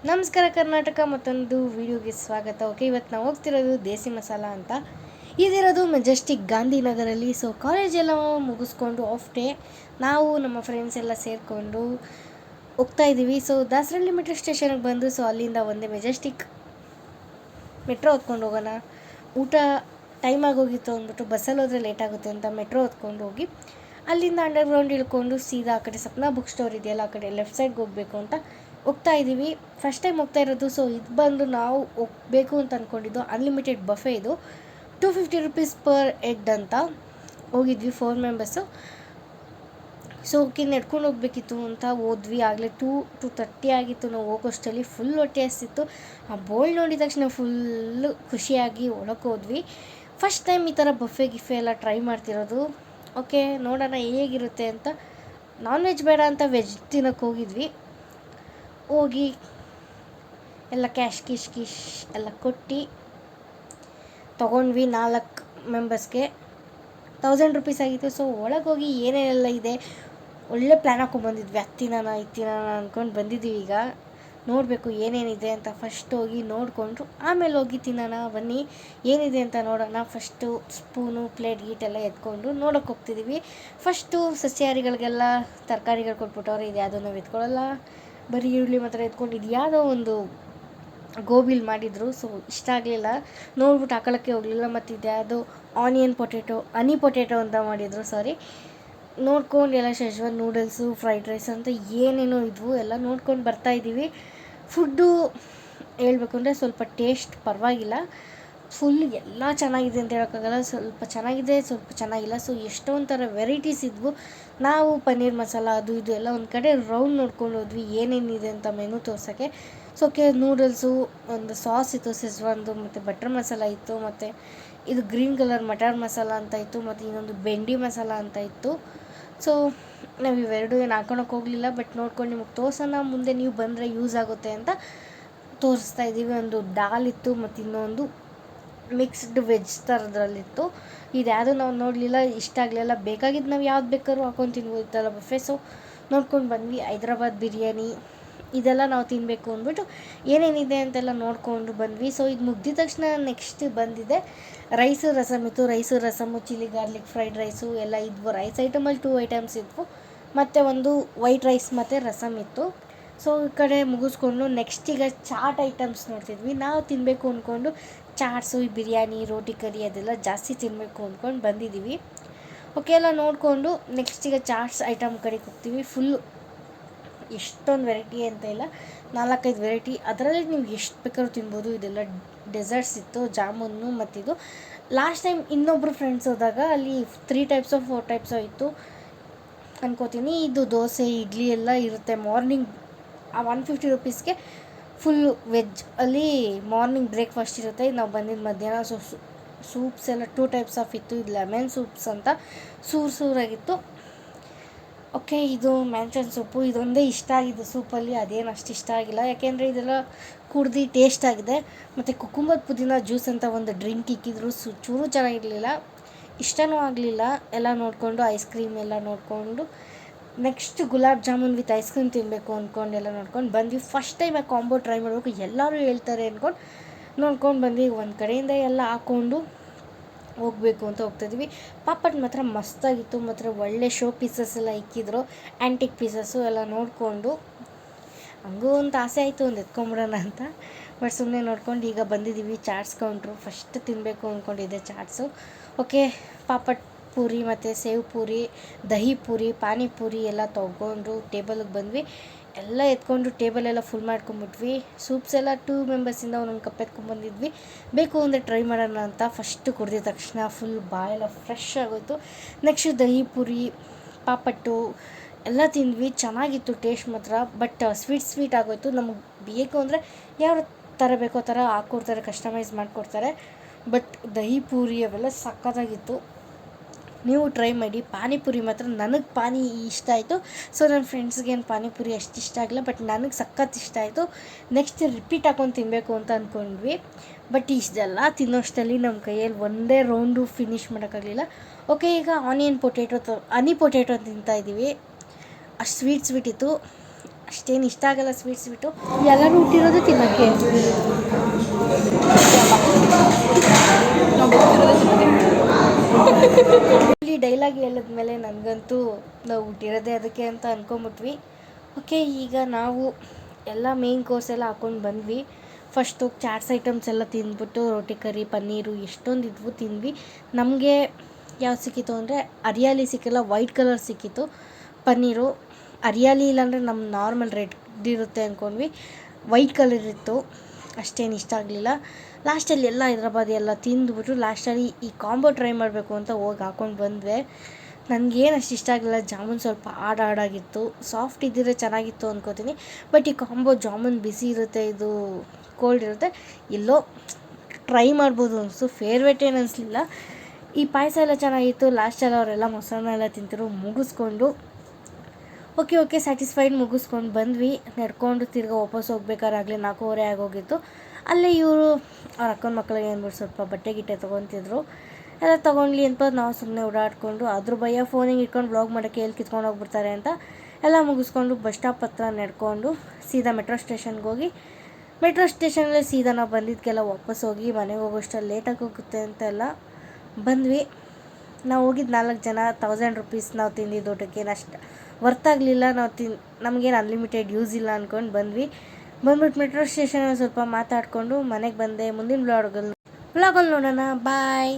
ನಮಸ್ಕಾರ ಕರ್ನಾಟಕ, ಮತ್ತೊಂದು ವಿಡಿಯೋಗೆ ಸ್ವಾಗತ. ಓಕೆ, ಇವತ್ತು ನಾವು ಹೋಗ್ತಿರೋದು ದೇಸಿ ಮಸಾಲ ಅಂತ. ಇದಿರೋದು ಮೆಜೆಸ್ಟಿಕ್ ಗಾಂಧಿನಗರಲ್ಲಿ. ಸೊ ಕಾಲೇಜೆಲ್ಲ ಮುಗಿಸ್ಕೊಂಡು ಆಫ್ ಡೇ ನಾವು ನಮ್ಮ ಫ್ರೆಂಡ್ಸ್ ಎಲ್ಲ ಸೇರಿಕೊಂಡು ಹೋಗ್ತಾ ಇದ್ದೀವಿ. ಸೊ ದಾಸರಳ್ಳಿ ಮೆಟ್ರೋ ಸ್ಟೇಷನ್ಗೆ ಬಂದು ಸೊ ಅಲ್ಲಿಂದ ಒಂದೇ ಮೆಜೆಸ್ಟಿಕ್ ಮೆಟ್ರೋ ಹೊತ್ಕೊಂಡು ಹೋಗೋಣ. ಊಟ ಟೈಮ್ ಆಗೋಗಿತ್ತು ಅಂದ್ಬಿಟ್ಟು ಬಸ್ಸಲ್ಲಿ ಹೋದರೆ ಲೇಟ್ ಆಗುತ್ತೆ ಅಂತ ಮೆಟ್ರೋ ಹೊತ್ಕೊಂಡು ಹೋಗಿ ಅಲ್ಲಿಂದ ಅಂಡರ್ಗ್ರೌಂಡ್ ಇಳ್ಕೊಂಡು ಸೀದಾ ಆ ಕಡೆ ಸಪ್ನಾ ಬುಕ್ ಸ್ಟೋರ್ ಇದೆಯಲ್ಲ ಆ ಕಡೆ ಲೆಫ್ಟ್ ಸೈಡ್ಗೆ ಹೋಗಬೇಕು ಅಂತ ಹೋಗ್ತಾ ಇದ್ದೀವಿ. ಫಸ್ಟ್ ಟೈಮ್ ಹೋಗ್ತಾ ಇರೋದು. ಸೊ ಇದು ಬಂದು ನಾವು ಹೋಗಬೇಕು ಅಂತ ಅಂದ್ಕೊಂಡಿದ್ದು ಅನ್ಲಿಮಿಟೆಡ್ ಬಫೆ. ಇದು 250 rupees ಪರ್ ಹೆಡ್ ಅಂತ ಹೋಗಿದ್ವಿ 4 ಮೆಂಬರ್ಸು. ಸೊ ನಡ್ಕೊಂಡು ಹೋಗ್ಬೇಕಿತ್ತು ಅಂತ ಹೋದ್ವಿ. ಆಗಲೇ 2:30 ಆಗಿತ್ತು ನಾವು ಹೋಗೋಷ್ಟರಲ್ಲಿ. ಫುಲ್ ಹೊಟ್ಟೆ ಹಸಿತ್ತು. ಆ ಬೋಲ್ಡ್ ನೋಡಿದ ತಕ್ಷಣ ಫುಲ್ಲು ಖುಷಿಯಾಗಿ ಒಳಕ್ಕೆ ಹೋದ್ವಿ. ಫಸ್ಟ್ ಟೈಮ್ ಈ ಥರ ಬಫೆ ಗಿಫೆ ಎಲ್ಲ ಟ್ರೈ ಮಾಡ್ತಿರೋದು. ಓಕೆ, ನೋಡೋಣ ಹೇಗಿರುತ್ತೆ ಅಂತ. ನಾನ್ ವೆಜ್ ಬೇಡ ಅಂತ ವೆಜ್ ತಿನ್ನೋಕ್ಕೆ ಹೋಗಿದ್ವಿ. ಹೋಗಿ ಎಲ್ಲ ಕ್ಯಾಶ್ ಕಿಶ್ ಎಲ್ಲ ಕೊಟ್ಟು ತೊಗೊಂಡ್ವಿ. 4 ಮೆಂಬರ್ಸ್ಗೆ 1000 rupees ಆಗಿತ್ತು. ಸೊ ಒಳಗೆ ಹೋಗಿ ಏನೇನೆಲ್ಲ ಇದೆ ಒಳ್ಳೆ ಪ್ಲ್ಯಾನ್ ಹಾಕೊಂಡ್ಬಂದಿದ್ವಿ. ಹತ್ತಿನಾನ ಅಂದ್ಕೊಂಡು ಬಂದಿದ್ದೀವಿ. ಈಗ ನೋಡಬೇಕು ಏನೇನಿದೆ ಅಂತ. ಫಸ್ಟ್ ಹೋಗಿ ನೋಡಿಕೊಂಡು ಆಮೇಲೆ ಹೋಗಿ ತಿನ್ನೋಣ ಬನ್ನಿ, ಏನಿದೆ ಅಂತ ನೋಡೋಣ. ಫಸ್ಟು ಸ್ಪೂನು ಪ್ಲೇಟ್ ಗೀಟೆಲ್ಲ ಎತ್ಕೊಂಡು ನೋಡೋಕೆ ಹೋಗ್ತಿದ್ದೀವಿ. ಫಸ್ಟು ಸಸ್ಯಾಹಾರಿಗಳಿಗೆಲ್ಲ ತರಕಾರಿಗಳು ಕೊಟ್ಬಿಟ್ಟವ್ರೆ. ಇದು ಯಾವುದೋ ನಾವು ಎತ್ಕೊಳ್ಳಲ್ಲ, ಬರೀ ಈರುಳ್ಳಿ ಮಾತ್ರ ಎತ್ಕೊಂಡಿದ್ದು. ಯಾವುದೋ ಒಂದು ಗೋಬಿಲ್ ಮಾಡಿದರು. ಸೊ ಇಷ್ಟ ಆಗಲಿಲ್ಲ, ನೋಡ್ಬಿಟ್ಟು ಹಾಕೊಳ್ಳೋಕ್ಕೆ ಹೋಗಲಿಲ್ಲ. ಮತ್ತು ಇದು ಯಾವುದೋ ಆನಿಯನ್ ಪೊಟೆಟೊ ಹನಿ ಪೊಟೆಟೊ ಅಂತ ಮಾಡಿದರು. ಸಾರಿ, ನೋಡ್ಕೊಂಡು ಎಲ್ಲ ಶೆಜ್ವಾನ್ ನೂಡಲ್ಸು ಫ್ರೈಡ್ ರೈಸ್ ಅಂತ ಏನೇನೋ ಇದ್ವು ಎಲ್ಲ ನೋಡ್ಕೊಂಡು ಬರ್ತಾಯಿದ್ದೀವಿ. ಫುಡ್ಡು ಹೇಳ್ಬೇಕು ಅಂದರೆ ಸ್ವಲ್ಪ ಟೇಸ್ಟ್ ಪರವಾಗಿಲ್ಲ. ಫುಲ್ ಎಲ್ಲ ಚೆನ್ನಾಗಿದೆ ಅಂತ ಹೇಳೋಕ್ಕಾಗಲ್ಲ. ಸ್ವಲ್ಪ ಚೆನ್ನಾಗಿದೆ, ಸ್ವಲ್ಪ ಚೆನ್ನಾಗಿಲ್ಲ. ಸೊ ಎಷ್ಟೊಂದು ಥರ ವೆರೈಟೀಸ್ ಇದ್ವು. ನಾವು ಪನ್ನೀರ್ ಮಸಾಲ ಅದು ಇದು ಎಲ್ಲ ಒಂದು ಕಡೆ ರೌಂಡ್ ನೋಡ್ಕೊಂಡು ಹೋದ್ವಿ ಏನೇನಿದೆ ಅಂತ ಮೆನು ತೋರ್ಸೋಕ್ಕೆ. ಸೊ ನೂಡಲ್ಸು, ಒಂದು ಸಾಸ್ ಇತ್ತು ಶೆಜ್ವಾನ್ದು, ಮತ್ತು ಬಟರ್ ಮಸಾಲ ಇತ್ತು, ಮತ್ತು ಇದು ಗ್ರೀನ್ ಕಲರ್ ಮಟರ್ ಮಸಾಲ ಅಂತ ಇತ್ತು, ಮತ್ತು ಇನ್ನೊಂದು ಬೆಂಡಿ ಮಸಾಲ ಅಂತ ಇತ್ತು. ಸೊ ನಾವು ಇವೆರಡು ಏನು ಹಾಕೊಳಕ್ಕೆ ಹೋಗಲಿಲ್ಲ, ಬಟ್ ನೋಡ್ಕೊಂಡು ನಿಮಗೆ ತೋರ್ಸೋಣ, ಮುಂದೆ ನೀವು ಬಂದರೆ ಯೂಸ್ ಆಗುತ್ತೆ ಅಂತ ತೋರಿಸ್ತಾ ಇದ್ದೀವಿ. ಒಂದು ದಾಲ್ ಇತ್ತು, ಮತ್ತು ಇನ್ನೊಂದು ಮಿಕ್ಸ್ಡ್ ವೆಜ್ ಥರದ್ರಲ್ಲಿತ್ತು. ಇದು ಯಾವುದೂ ನಾವು ನೋಡಲಿಲ್ಲ, ಇಷ್ಟ ಆಗಲಿಲ್ಲ. ಬೇಕಾಗಿದ್ದು ನಾವು ಯಾವ್ದು ಬೇಕಾದ್ರೂ ಹಾಕೊಂಡು ತಿನ್ಬೋದಿತ್ತಲ್ಲ ಬಫೆ. ಸೊ ನೋಡ್ಕೊಂಡು ಬಂದ್ವಿ. ಹೈದ್ರಾಬಾದ್ ಬಿರಿಯಾನಿ ಇದೆಲ್ಲ ನಾವು ತಿನ್ನಬೇಕು ಅಂದ್ಬಿಟ್ಟು ಏನೇನಿದೆ ಅಂತೆಲ್ಲ ನೋಡಿಕೊಂಡು ಬಂದ್ವಿ. ಸೊ ಇದು ಮುಗ್ದಿದ ತಕ್ಷಣ ನೆಕ್ಸ್ಟ್ ಬಂದಿದೆ ರೈಸು ರಸಮ್ ಇತ್ತು. Rice rasam chilli garlic fried rice ಎಲ್ಲ ಇದ್ವು. ರೈಸ್ ಐಟಮಲ್ಲಿ 2 ಐಟಮ್ಸ್ ಇದ್ವು, ಮತ್ತು ಒಂದು ವೈಟ್ ರೈಸ್ ಮತ್ತು ರಸಮ್ ಇತ್ತು. ಸೊ ಈ ಕಡೆ ಮುಗಿಸ್ಕೊಂಡು ನೆಕ್ಸ್ಟ್ ಈಗ ಚಾಟ್ ಐಟಮ್ಸ್ ನೋಡ್ತಿದ್ವಿ. ನಾವು ತಿನ್ನಬೇಕು ಅಂದ್ಕೊಂಡು ಚಾಟ್ಸು, ಈ ಬಿರಿಯಾನಿ, ರೋಟಿ ಕರಿ ಅದೆಲ್ಲ ಜಾಸ್ತಿ ತಿನ್ನಬೇಕು ಅಂದ್ಕೊಂಡು ಬಂದಿದ್ದೀವಿ. ಓಕೆ, ಎಲ್ಲ ನೋಡಿಕೊಂಡು ನೆಕ್ಸ್ಟ್ ಈಗ ಚಾಟ್ಸ್ ಐಟಮ್ ಕಡೆಗೆ ಹೋಗ್ತೀವಿ. ಫುಲ್ಲು ಎಷ್ಟೊಂದು ವೆರೈಟಿ ಅಂತ ಇಲ್ಲ, 4-5 ವೆರೈಟಿ. ಅದರಲ್ಲಿ ನೀವು ಎಷ್ಟು ಬೇಕಾದ್ರೂ ತಿನ್ಬೋದು. ಇದೆಲ್ಲ ಡೆಸರ್ಟ್ಸ್ ಇತ್ತು, ಜಾಮೂನು ಮತ್ತಿದು. ಲಾಸ್ಟ್ ಟೈಮ್ ಇನ್ನೊಬ್ಬರು ಫ್ರೆಂಡ್ಸ್ ಹೋದಾಗ ಅಲ್ಲಿ 3 ಟೈಪ್ಸೋ 4 ಟೈಪ್ಸೋ ಇತ್ತು ಅನ್ಕೋತೀನಿ. ಇದು ದೋಸೆ ಇಡ್ಲಿ ಎಲ್ಲ ಇರುತ್ತೆ. ಮಾರ್ನಿಂಗ್ ಆ 150 rupeesಗೆ ಫುಲ್ಲು ವೆಜ್ ಅಲ್ಲಿ ಮಾರ್ನಿಂಗ್ ಬ್ರೇಕ್ಫಾಸ್ಟ್ ಇರುತ್ತೆ. ನಾವು ಬಂದಿದ್ದು ಮಧ್ಯಾಹ್ನ. ಸೊ ಸೂಪ್ಸ್ ಎಲ್ಲ 2 ಟೈಪ್ಸ್ ಆಫ್ ಇತ್ತು. ಇದು ಲೆಮನ್ ಸೂಪ್ಸ್ ಅಂತ ಸೂರಾಗಿತ್ತು. ಓಕೆ, ಇದು ಮ್ಯಾನ್ಚನ್ ಸೂಪು. ಇದೊಂದೇ ಇಷ್ಟ ಆಗಿದೆ ಸೂಪಲ್ಲಿ, ಅದೇನು ಅಷ್ಟು ಇಷ್ಟ ಆಗಿಲ್ಲ, ಯಾಕೆಂದರೆ ಇದೆಲ್ಲ ಕುಡ್ದು ಟೇಸ್ಟ್ ಆಗಿದೆ. ಮತ್ತು ಕುಕುಂಬರ್ ಪುದೀನ ಜ್ಯೂಸ್ ಅಂತ ಒಂದು ಡ್ರಿಂಕ್ ಇಕ್ಕಿದ್ರು. ಚೂರು ಚೆನ್ನಾಗಿರಲಿಲ್ಲ, ಇಷ್ಟನೂ ಆಗಲಿಲ್ಲ. ಎಲ್ಲ ನೋಡಿಕೊಂಡು ಐಸ್ ಕ್ರೀಮ್ ಎಲ್ಲ ನೋಡಿಕೊಂಡು next gulab jamun with ice cream ತಿನ್ನಬೇಕು ಅಂದ್ಕೊಂಡು ಎಲ್ಲ ನೋಡ್ಕೊಂಡು ಬಂದ್ವಿ. ಫಸ್ಟ್ ಟೈಮ್ ಆ ಕಾಂಬೋ ಟ್ರೈ ಮಾಡಬೇಕು, ಎಲ್ಲರೂ ಹೇಳ್ತಾರೆ ಅಂದ್ಕೊಂಡು ನೋಡ್ಕೊಂಡು ಬಂದ್ವಿ. ಒಂದು ಕಡೆಯಿಂದ ಎಲ್ಲ ಹಾಕ್ಕೊಂಡು ಹೋಗಬೇಕು ಅಂತ ಹೋಗ್ತಾಯಿದ್ವಿ. ಪಾಪಡ್ ಮಾತ್ರ ಮಸ್ತಾಗಿತ್ತು, ಮಾತ್ರ ಒಳ್ಳೆ ಶೋ ಪೀಸಸ್ ಎಲ್ಲ ಇಕ್ಕಿದ್ರು, ಆ್ಯಂಟಿಕ್ ಪೀಸಸ್ಸು ಎಲ್ಲ ನೋಡಿಕೊಂಡು ಹಂಗೂ ಒಂದು ಆಸೆ ಆಯಿತು ಒಂದು ಎತ್ಕೊಂಬಿಡೋಣ ಅಂತ. ಬಟ್ ಸುಮ್ಮನೆ ನೋಡ್ಕೊಂಡು ಈಗ ಬಂದಿದ್ದೀವಿ ಚಾಟ್ಸ್ ಕೌಂಟ್ರು. ಫಸ್ಟ್ ತಿನ್ನಬೇಕು ಅಂದ್ಕೊಂಡಿದ್ದೆ ಚಾಟ್ಸು. ಓಕೆ, ಪಾಪಡ್ ಪೂರಿ ಮತ್ತು ಸೇವ್ ಪೂರಿ, ದಹಿ ಪೂರಿ, ಪಾನಿಪೂರಿ ಎಲ್ಲ ತೊಗೊಂಡು ಟೇಬಲ್ಗೆ ಬಂದ್ವಿ. ಎಲ್ಲ ಎತ್ಕೊಂಡು ಟೇಬಲೆಲ್ಲ ಫುಲ್ ಮಾಡ್ಕೊಂಬಿಟ್ವಿ. ಸೂಪ್ಸ್ ಎಲ್ಲ 2 ಮೆಂಬರ್ಸಿಂದ ಒಂದೊಂದು ಕಪ್ ಎತ್ಕೊಂಡ್ಬಂದಿದ್ವಿ. ಬೇಕು ಅಂದರೆ ಟ್ರೈ ಮಾಡೋಣ ಅಂತ. ಫಸ್ಟು ಕುಡಿದ ತಕ್ಷಣ ಫುಲ್ ಬಾಯೆಲ್ಲ ಫ್ರೆಶ್ ಆಗೋಯಿತು. ನೆಕ್ಸ್ಟ್ ದಹಿ ಪೂರಿ, ಪಾಪಟ್ಟು ಎಲ್ಲ ತಿಂದ್ವಿ. ಚೆನ್ನಾಗಿತ್ತು ಟೇಸ್ಟ್ ಮಾತ್ರ. ಬಟ್ ಸ್ವೀಟ್ ಆಗೋಯಿತು. ನಮಗೆ ಬೇಕು ಅಂದರೆ ಯಾವ ಥರ ಬೇಕೋ ಥರ ಹಾಕ್ಕೊಡ್ತಾರೆ, ಕಸ್ಟಮೈಸ್ ಮಾಡಿಕೊಡ್ತಾರೆ. ಬಟ್ ದಹಿ ಪೂರಿ ಅವೆಲ್ಲ ಸಕ್ಕತ್ತಾಗಿತ್ತು. ನೀವು ಟ್ರೈ ಮಾಡಿ. ಪಾನಿಪುರಿ ಮಾತ್ರ ನನಗೆ ಪಾನಿ ಇಷ್ಟ ಆಯಿತು. ಸೊ ನನ್ನ ಫ್ರೆಂಡ್ಸ್ಗೇನು ಪಾನಿಪುರಿ ಅಷ್ಟು ಇಷ್ಟ ಆಗಿಲ್ಲ, ಬಟ್ ನನಗೆ ಸಖತ್ ಇಷ್ಟ ಆಯಿತು. ನೆಕ್ಸ್ಟ್ ರಿಪೀಟ್ ಹಾಕೊಂಡು ತಿನ್ನಬೇಕು ಅಂತ ಅಂದ್ಕೊಂಡ್ವಿ. ಬಟ್ ಇಷ್ಟೆಲ್ಲ ತಿನ್ನೋಷ್ಟರಲ್ಲಿ ನಮ್ಮ ಕೈಯಲ್ಲಿ ಒಂದೇ ರೌಂಡು ಫಿನಿಷ್ ಮಾಡೋಕ್ಕಾಗಲಿಲ್ಲ. ಓಕೆ, ಈಗ ಹನಿ ಪೊಟೆಟೊ ತಿಂತಾಯಿದ್ದೀವಿ. ಅಷ್ಟು ಸ್ವೀಟ್ ಇತ್ತು. ಅಷ್ಟೇನು ಇಷ್ಟ ಆಗಲ್ಲ ಸ್ವೀಟು. ಎಲ್ಲರೂ ಹುಟ್ಟಿರೋದು ತಿನ್ನೋಕ್ಕೆ. ಇಲ್ಲಿ ಡೈಲಾಗ್ ಹೇಳಿದ್ಮೇಲೆ ನನಗಂತೂ ನಾವು ಹುಟ್ಟಿರೋದೇ ಅದಕ್ಕೆ ಅಂತ ಅಂದ್ಕೊಂಬಿಟ್ವಿ. ಓಕೆ, ಈಗ ನಾವು ಎಲ್ಲ ಮೇನ್ ಕೋರ್ಸ್ ಎಲ್ಲ ಹಾಕ್ಕೊಂಡು ಬಂದ್ವಿ. ಫಸ್ಟು ಚಾಟ್ಸ್ ಐಟಮ್ಸ್ ಎಲ್ಲ ತಿಂದ್ಬಿಟ್ಟು ರೋಟಿ ಕರಿ ಪನ್ನೀರು ಎಷ್ಟೊಂದು ಇದ್ವು ತಿಂದ್ವಿ. ನಮಗೆ ಯಾವ್ದು ಸಿಕ್ಕಿತ್ತು ಅಂದರೆ ಹರಿಯಾಲಿ ಸಿಕ್ಕಿಲ್ಲ, ವೈಟ್ ಕಲರ್ ಸಿಕ್ಕಿತ್ತು ಪನ್ನೀರು. ಹರಿಯಾಲಿ ಇಲ್ಲಾಂದರೆ ನಮ್ಮ ನಾರ್ಮಲ್ ರೆಡ್ ಇರುತ್ತೆ ಅಂದ್ಕೊಂಡ್ವಿ, ವೈಟ್ ಕಲರ್ ಇತ್ತು. ಅಷ್ಟೇನು ಇಷ್ಟ ಆಗಲಿಲ್ಲ. ಲಾಸ್ಟಲ್ಲಿ ಎಲ್ಲ ಹೈದ್ರಾಬಾದಿ ಎಲ್ಲ ತಿಂದುಬಿಟ್ಟು ಲಾಸ್ಟಲ್ಲಿ ಈ ಕಾಂಬೋ ಟ್ರೈ ಮಾಡಬೇಕು ಅಂತ ಹೋಗಿ ಹಾಕ್ಕೊಂಡು ಬಂದ್ವಿ. ನನಗೇನು ಅಷ್ಟು ಇಷ್ಟ ಆಗಲಿಲ್ಲ. ಜಾಮೂನ್ ಸ್ವಲ್ಪ ಆಡಾಗಿತ್ತು, ಸಾಫ್ಟ್ ಇದ್ದಿದ್ರೆ ಚೆನ್ನಾಗಿತ್ತು ಅಂದ್ಕೋತೀನಿ. ಬಟ್ ಈ ಕಾಂಬೋ ಜಾಮೂನ್ ಬಿಸಿ ಇರುತ್ತೆ, ಇದು ಕೋಲ್ಡ್ ಇರುತ್ತೆ, ಎಲ್ಲೋ ಟ್ರೈ ಮಾಡ್ಬೋದು ಅನಿಸ್ತು. ಫೇವ್ರೇಟ್ ಏನು ಅನಿಸ್ಲಿಲ್ಲ. ಈ ಪಾಯಸ ಎಲ್ಲ ಚೆನ್ನಾಗಿತ್ತು. ಲಾಸ್ಟಲ್ಲಿ ಅವರೆಲ್ಲ ಮೊಸರನ್ನ ಎಲ್ಲ ತಿಂತಿರು ಮುಗಿಸ್ಕೊಂಡು ಓಕೆ ಸ್ಯಾಟಿಸ್ಫೈಡ್ ಮುಗಿಸ್ಕೊಂಡು ಬಂದ್ವಿ. ನಡ್ಕೊಂಡು ತಿರ್ಗಿ ವಾಪಸ್ ಹೋಗ್ಬೇಕಾರಾಗಲಿ 4:30 ಆಗೋಗಿತ್ತು. ಅಲ್ಲೇ ಇವರು ಅವ್ರ ಅಕ್ಕನ ಮಕ್ಕಳಿಗೆ ಅಂದ್ಬಿಟ್ಟು ಸ್ವಲ್ಪ ಬಟ್ಟೆ ಗಿಟ್ಟೆ ತೊಗೊತಿದ್ರು. ಎಲ್ಲ ತೊಗೊಂಡ್ಲಿ ಅಂತ ನಾವು ಸುಮ್ಮನೆ ಓಡಾಡಿಕೊಂಡು ಅದ್ರ ಭಯ ಫೋನಿಗೆ ಇಟ್ಕೊಂಡು ಬ್ಲಾಗ್ ಮಾಡೋಕ್ಕೆ ಎಲ್ಲಿ ಕಿತ್ಕೊಂಡು ಹೋಗ್ಬಿಡ್ತಾರೆ ಅಂತ ಎಲ್ಲ ಮುಗಿಸ್ಕೊಂಡು ಬಸ್ ಸ್ಟಾಪ್ ಹತ್ರ ನಡ್ಕೊಂಡು ಸೀದಾ ಮೆಟ್ರೋ ಸ್ಟೇಷನ್ಗೆ ಹೋಗಿ, ಮೆಟ್ರೋ ಸ್ಟೇಷನಲ್ಲಿ ಸೀದಾ ನಾವು ಬಂದಿದ್ದಕ್ಕೆಲ್ಲ ವಾಪಸ್ ಹೋಗಿ ಮನೆಗೆ ಹೋಗೋಷ್ಟಲ್ಲಿ ಲೇಟಾಗಿ ಹೋಗುತ್ತೆ ಅಂತೆಲ್ಲ ಬಂದ್ವಿ. ನಾವು ಹೋಗಿದ್ದು 4 ಜನ, 1000 ರೂಪೀಸ್ ನಾವು ತಿಂದಿದ್ದು ಊಟಕ್ಕೆ ಅಷ್ಟು ವರ್ತಾಗಲಿಲ್ಲ. ನಮಗೇನು ಅನ್ಲಿಮಿಟೆಡ್ ಯೂಸ್ ಇಲ್ಲ ಅಂದ್ಕೊಂಡು ಬಂದ್ಬಿಟ್ಟು ಮೆಟ್ರೋ ಸ್ಟೇಷನಲ್ಲಿ ಸ್ವಲ್ಪ ಮಾತಾಡಿಕೊಂಡು ಮನೆಗೆ ಬಂದೆ. ಮುಂದಿನ ವ್ಲಾಗಲ್ಲಿ ನೋಡೋಣ. ಬಾಯ್.